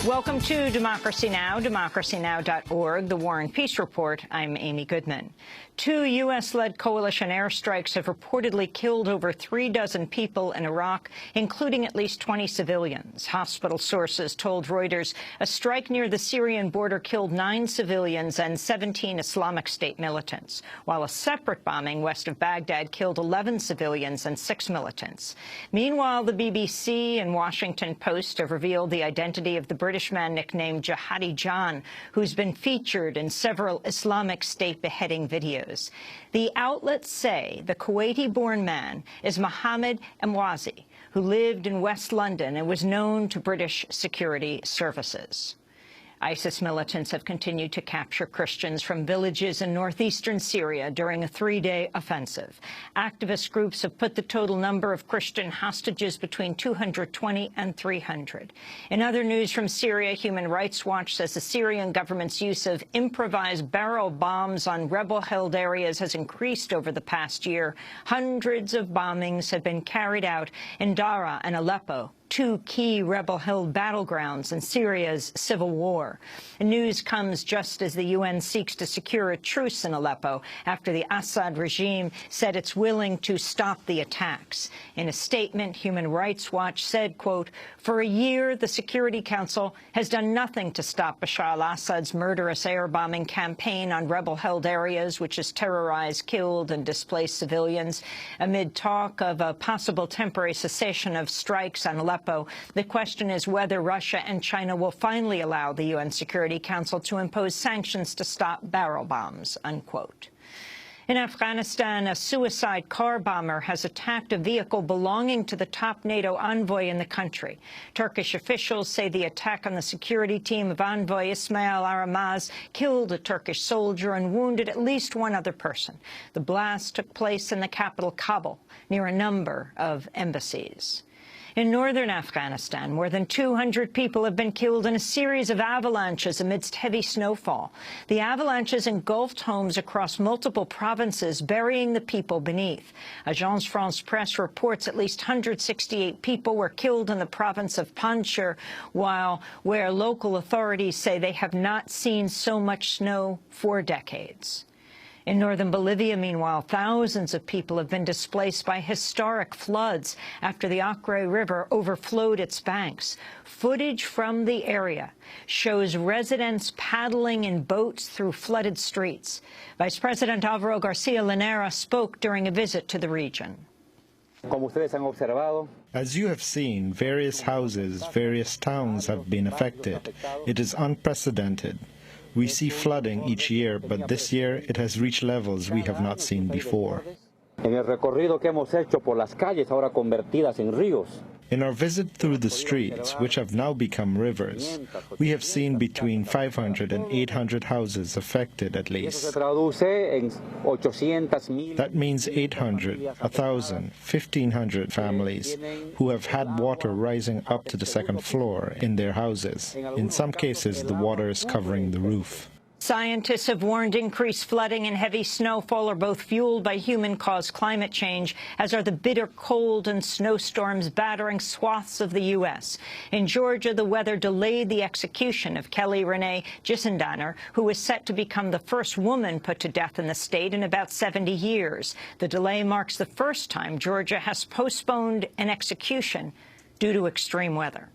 Welcome to Democracy Now!, democracynow.org, the War and Peace Report. I'm Amy Goodman. 2 U.S.-led coalition airstrikes have reportedly killed over 36 people in Iraq, including at least 20 civilians. Hospital sources told Reuters a strike near the Syrian border killed 9 civilians and 17 Islamic State militants, while a separate bombing west of Baghdad killed 11 civilians and 6 militants. Meanwhile, the BBC and Washington Post have revealed the identity of the British man nicknamed Jihadi John, who's been featured in several Islamic State beheading videos. The outlets say the Kuwaiti-born man is Mohammed Emwazi, who lived in West London and was known to British security services. ISIS militants have continued to capture Christians from villages in northeastern Syria during a 3-day offensive. Activist groups have put the total number of Christian hostages between 220 and 300. In other news from Syria, Human Rights Watch says the Syrian government's use of improvised barrel bombs on rebel-held areas has increased over the past year. Hundreds of bombings have been carried out in Daraa and Aleppo, 2 key rebel-held battlegrounds in Syria's civil war. The news comes just as the UN seeks to secure a truce in Aleppo after the Assad regime said it's willing to stop the attacks. In a statement, Human Rights Watch said, quote, "For a year, the Security Council has done nothing to stop Bashar al-Assad's murderous air-bombing campaign on rebel-held areas, which has terrorized, killed, and displaced civilians." Amid talk of a possible temporary cessation of strikes on Aleppo, the question is whether Russia and China will finally allow the UN Security Council to impose sanctions to stop barrel bombs, unquote. In Afghanistan, a suicide car bomber has attacked a vehicle belonging to the top NATO envoy in the country. Turkish officials say the attack on the security team of envoy Ismail Aramaz killed a Turkish soldier and wounded at least 1 other person. The blast took place in the capital, Kabul, near a number of embassies. In northern Afghanistan, more than 200 people have been killed in a series of avalanches amidst heavy snowfall. The avalanches engulfed homes across multiple provinces, burying the people beneath. Agence France-Presse reports at least 168 people were killed in the province of Panjshir, where local authorities say they have not seen so much snow for decades. In northern Bolivia, meanwhile, thousands of people have been displaced by historic floods after the Acre River overflowed its banks. Footage from the area shows residents paddling in boats through flooded streets. Vice President Alvaro Garcia Linera spoke during a visit to the region. As you have seen, various houses, various towns have been affected. It is unprecedented. We see flooding each year, but this year it has reached levels we have not seen before. In our visit through the streets, which have now become rivers, we have seen between 500 and 800 houses affected at least. That means 800, 1,000, 1,500 families who have had water rising up to the 2nd floor in their houses. In some cases, the water is covering the roof. Scientists have warned increased flooding and heavy snowfall are both fueled by human-caused climate change, as are the bitter cold and snowstorms battering swaths of the U.S. In Georgia, the weather delayed the execution of Kelly Renee Gissendaner, who is set to become the first woman put to death in the state in about 70 years. The delay marks the first time Georgia has postponed an execution due to extreme weather.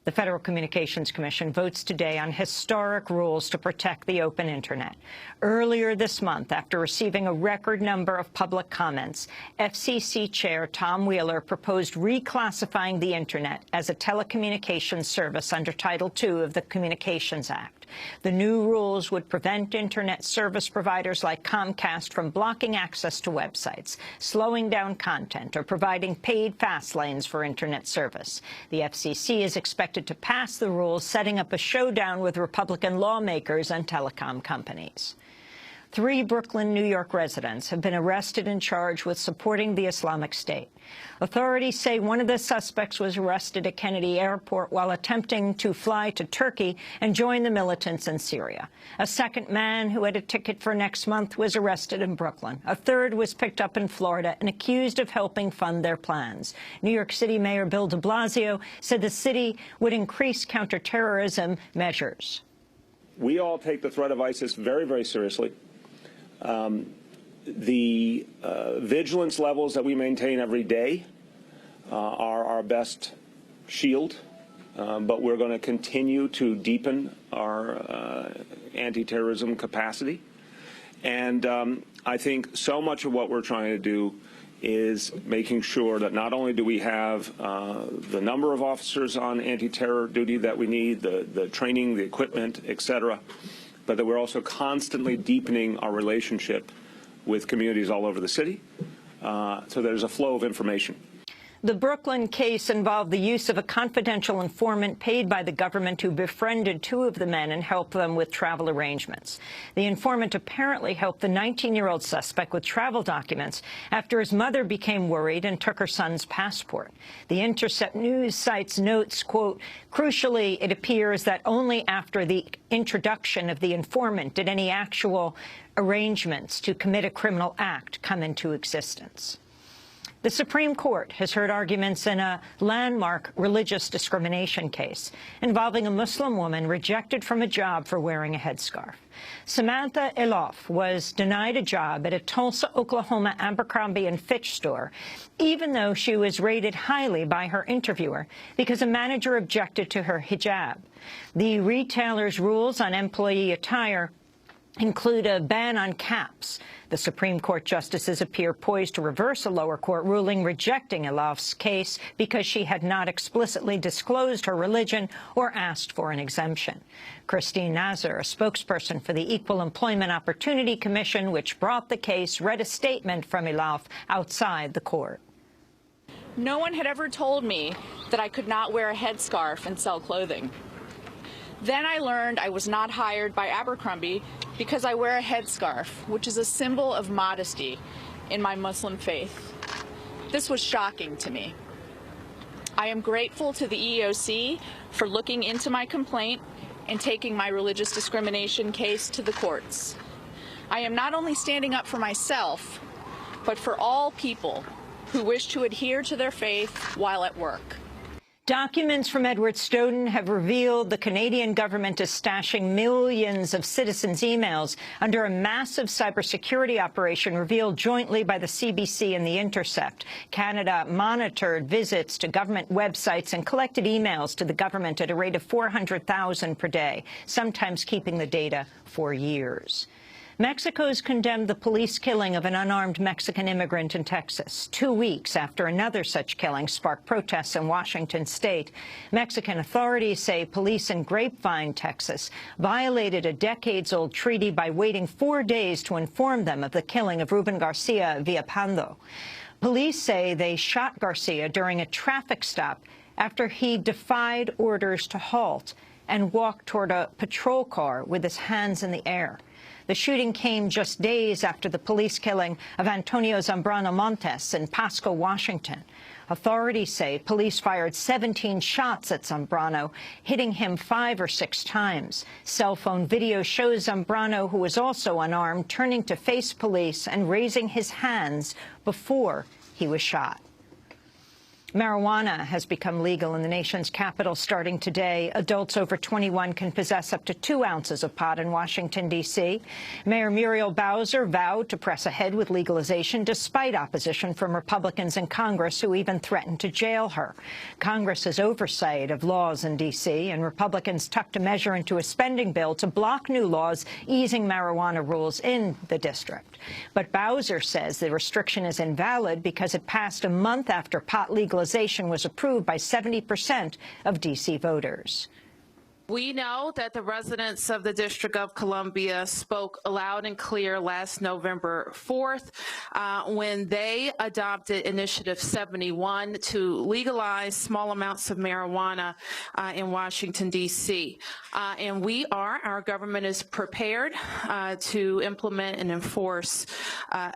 The Federal Communications Commission votes today on historic rules to protect the open Internet. Earlier this month, after receiving a record number of public comments, FCC Chair Tom Wheeler proposed reclassifying the Internet as a telecommunications service under Title II of the Communications Act. The new rules would prevent Internet service providers like Comcast from blocking access to websites, slowing down content, or providing paid fast lanes for Internet service. The FCC is expected to pass the rules, setting up a showdown with Republican lawmakers and telecom companies. 3 Brooklyn, New York residents have been arrested and charged with supporting the Islamic State. Authorities say one of the suspects was arrested at Kennedy Airport while attempting to fly to Turkey and join the militants in Syria. A second man who had a ticket for next month was arrested in Brooklyn. A third was picked up in Florida and accused of helping fund their plans. New York City Mayor Bill de Blasio said the city would increase counterterrorism measures. We all take the threat of ISIS very, very seriously. The vigilance levels that we maintain every day are our best shield, but we're going to continue to deepen our anti-terrorism capacity. And I think so much of what we're trying to do is making sure that not only do we have the number of officers on anti-terror duty that we need, the training, the equipment, et cetera, but that we're also constantly deepening our relationship with communities all over the city, so there's a flow of information. The Brooklyn case involved the use of a confidential informant paid by the government who befriended 2 of the men and helped them with travel arrangements. The informant apparently helped the 19-year-old suspect with travel documents after his mother became worried and took her son's passport. The Intercept news site's notes, quote, "Crucially, it appears that only after the introduction of the informant did any actual arrangements to commit a criminal act come into existence." The Supreme Court has heard arguments in a landmark religious discrimination case involving a Muslim woman rejected from a job for wearing a headscarf. Samantha Eloff was denied a job at a Tulsa, Oklahoma Abercrombie & Fitch store, even though she was rated highly by her interviewer because a manager objected to her hijab. The retailer's rules on employee attire include a ban on caps. The Supreme Court justices appear poised to reverse a lower court ruling rejecting Eloff's case because she had not explicitly disclosed her religion or asked for an exemption. Christine Nazar, a spokesperson for the Equal Employment Opportunity Commission, which brought the case, read a statement from Eloff outside the court. No one had ever told me that I could not wear a headscarf and sell clothing. Then I learned I was not hired by Abercrombie because I wear a headscarf, which is a symbol of modesty in my Muslim faith. This was shocking to me. I am grateful to the EEOC for looking into my complaint and taking my religious discrimination case to the courts. I am not only standing up for myself, but for all people who wish to adhere to their faith while at work. Documents from Edward Snowden have revealed the Canadian government is stashing millions of citizens' emails under a massive cybersecurity operation revealed jointly by the CBC and The Intercept. Canada monitored visits to government websites and collected emails to the government at a rate of 400,000 per day, sometimes keeping the data for years. Mexico's condemned the police killing of an unarmed Mexican immigrant in Texas, 2 weeks after another such killing sparked protests in Washington state. Mexican authorities say police in Grapevine, Texas, violated a decades-old treaty by waiting 4 days to inform them of the killing of Ruben Garcia Villalpando. Police say they shot Garcia during a traffic stop after he defied orders to halt and walked toward a patrol car with his hands in the air. The shooting came just days after the police killing of Antonio Zambrano Montes in Pasco, Washington. Authorities say police fired 17 shots at Zambrano, hitting him 5 or 6 times. Cell phone video shows Zambrano, who was also unarmed, turning to face police and raising his hands before he was shot. Marijuana has become legal in the nation's capital starting today. Adults over 21 can possess up to 2 ounces of pot in Washington, D.C. Mayor Muriel Bowser vowed to press ahead with legalization despite opposition from Republicans in Congress who even threatened to jail her. Congress's oversight of laws in D.C. and Republicans tucked a measure into a spending bill to block new laws easing marijuana rules in the district. But Bowser says the restriction is invalid because it passed a month after pot legalization was approved by 70% of D.C. voters. We know that the residents of the District of Columbia spoke loud and clear last November 4th when they adopted Initiative 71 to legalize small amounts of marijuana in Washington, D.C. And our government is prepared to implement and enforce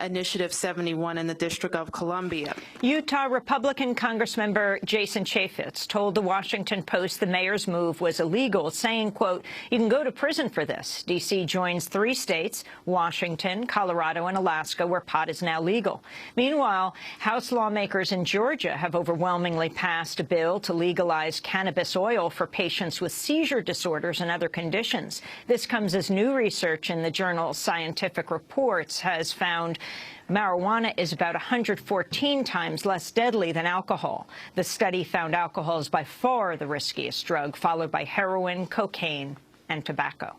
Initiative 71 in the District of Columbia. Utah Republican Congressmember Jason Chaffetz told the Washington Post the mayor's move was illegal, saying, quote, "You can go to prison for this." D.C. joins 3 states, Washington, Colorado, and Alaska, where pot is now legal. Meanwhile, House lawmakers in Georgia have overwhelmingly passed a bill to legalize cannabis oil for patients with seizure disorders and other conditions. This comes as new research in the journal Scientific Reports has found marijuana is about 114 times less deadly than alcohol. The study found alcohol is by far the riskiest drug, followed by heroin, cocaine, and tobacco.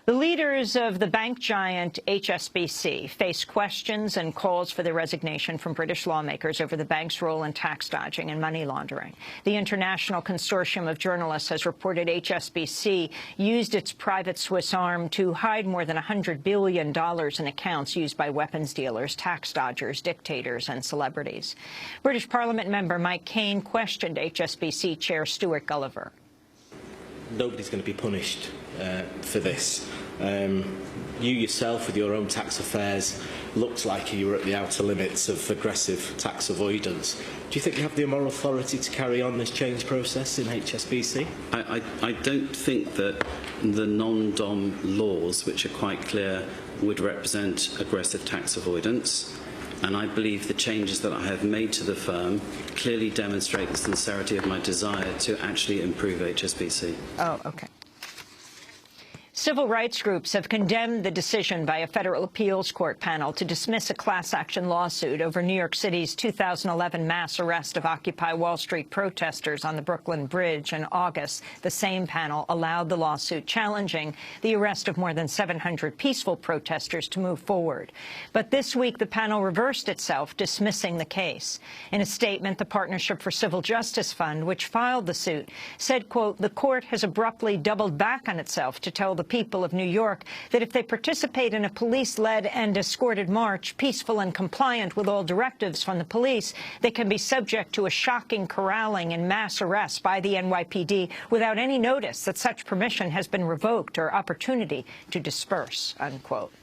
The leaders of the bank giant HSBC face questions and calls for their resignation from British lawmakers over the bank's role in tax dodging and money laundering. The International Consortium of Journalists has reported HSBC used its private Swiss arm to hide more than $100 billion in accounts used by weapons dealers, tax dodgers, dictators, and celebrities. British Parliament member Mike Cain questioned HSBC Chair Stuart Gulliver. Nobody's going to be punished for this. You yourself, with your own tax affairs, looked like you were at the outer limits of aggressive tax avoidance. Do you think you have the moral authority to carry on this change process in HSBC? I don't think that the non-dom laws, which are quite clear, would represent aggressive tax avoidance. And I believe the changes that I have made to the firm clearly demonstrate the sincerity of my desire to actually improve HSBC. Oh, okay. Civil rights groups have condemned the decision by a federal appeals court panel to dismiss a class-action lawsuit over New York City's 2011 mass arrest of Occupy Wall Street protesters on the Brooklyn Bridge in August. The same panel allowed the lawsuit challenging the arrest of more than 700 peaceful protesters to move forward. But this week, the panel reversed itself, dismissing the case. In a statement, the Partnership for Civil Justice Fund, which filed the suit, said, quote, "The court has abruptly doubled back on itself to tell the people of New York that if they participate in a police-led and escorted march, peaceful and compliant with all directives from the police, they can be subject to a shocking corralling and mass arrest by the NYPD without any notice that such permission has been revoked or opportunity to disperse," unquote.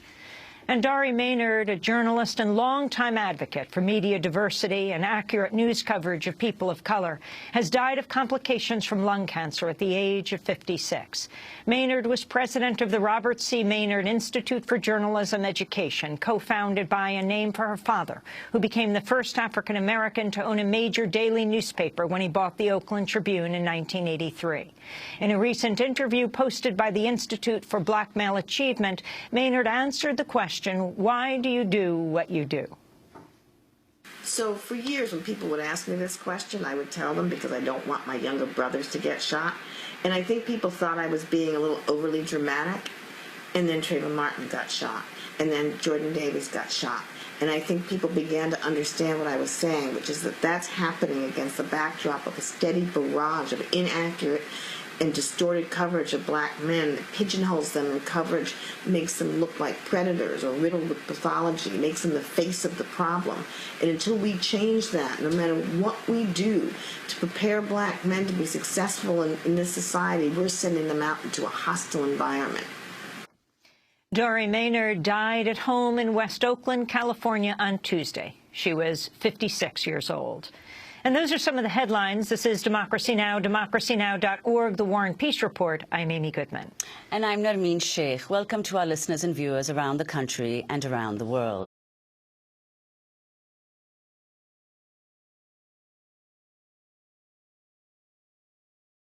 And Dari Maynard, a journalist and longtime advocate for media diversity and accurate news coverage of people of color, has died of complications from lung cancer at the age of 56. Maynard was president of the Robert C. Maynard Institute for Journalism Education, co-founded by and named for her father, who became the first African-American to own a major daily newspaper when he bought the Oakland Tribune in 1983. In a recent interview posted by the Institute for Black Male Achievement, Maynard answered the question, why do you do what you do? So for years when people would ask me this question, I would tell them because I don't want my younger brothers to get shot. And I think people thought I was being a little overly dramatic. And then Trayvon Martin got shot. And then Jordan Davis got shot. And I think people began to understand what I was saying, which is that that's happening against the backdrop of a steady barrage of inaccurate and distorted coverage of black men that pigeonholes them in coverage, makes them look like predators or riddled with pathology, makes them the face of the problem. And until we change that, no matter what we do to prepare black men to be successful in this society, we're sending them out into a hostile environment. Dari Maynard died at home in West Oakland, California on Tuesday. She was 56 years old. And those are some of the headlines. This is Democracy Now!, democracynow.org, The War and Peace Report. I'm Amy Goodman. And I'm Narmeen Sheikh. Welcome to our listeners and viewers around the country and around the world.